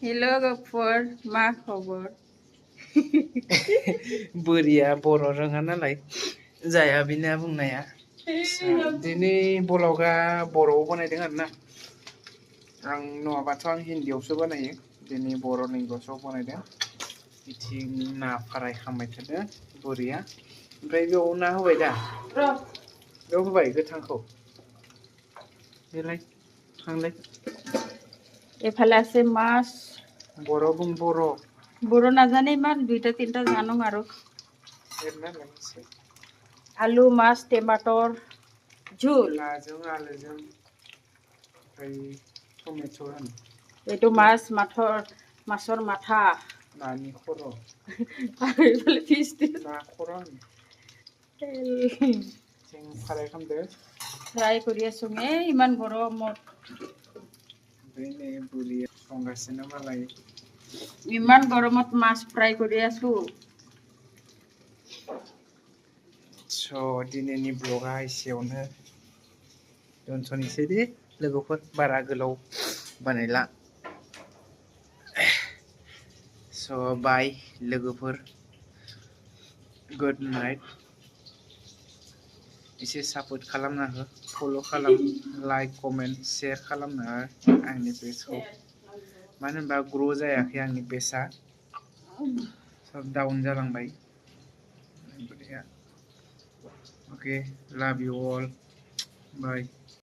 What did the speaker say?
hello गफुर मा खबर बोरिया बर' रोङा नालाय जाया बिना बुंनाया दिनै ब्लगा बर'आव बानायदों आरोना आं नङाबाथ' आं हिन्दीयावसो बानायो दिनै बर' लेंगुवेजाव बानायदों बिथिं ना फ्राय खालामबाय थादों बोरिया ओमफ्राय बेयाव ना होबाय दा बेयाव होबाय गोथांखौ बेलाय थांलाय एफाले আছে মাছ बर' बुं बर' বড়ো নাজানে ইমান দুইটা তিনটা জানো আৰু एरना लानोसै आलु माছ टमाटर झोल नाजों आलुजों ओमफ्राय टमेट' होन এইটো মাছ মাছৰ মাথা नानि खर' আৰু এইফালে ফিছ ना खर' होन जों फ्राय खालामदो ফ্ৰাই কৰি আছো ইমান গৰমত ओमफ्राय नै बुरिया संगासिनो मालाय ইমান গৰমত মাছ ফ্ৰাই কৰি আছো स' दिनैनि ब्लगा एसेयावनो दोनथ'नोसै दे लोगोफोर बारा गोलाव बानायला स' बाय लोगोफोर गुड नाइट एसे सापर्ट खालामना हो फल' खालाम लाइक कमेन्ट शेयार खालामना हो आंनि पेजखौ मानो होनबा ग्र' जायाखै आंनि पेजआ सब डाउन जालांबाय ओके लाभ इउ अल बाय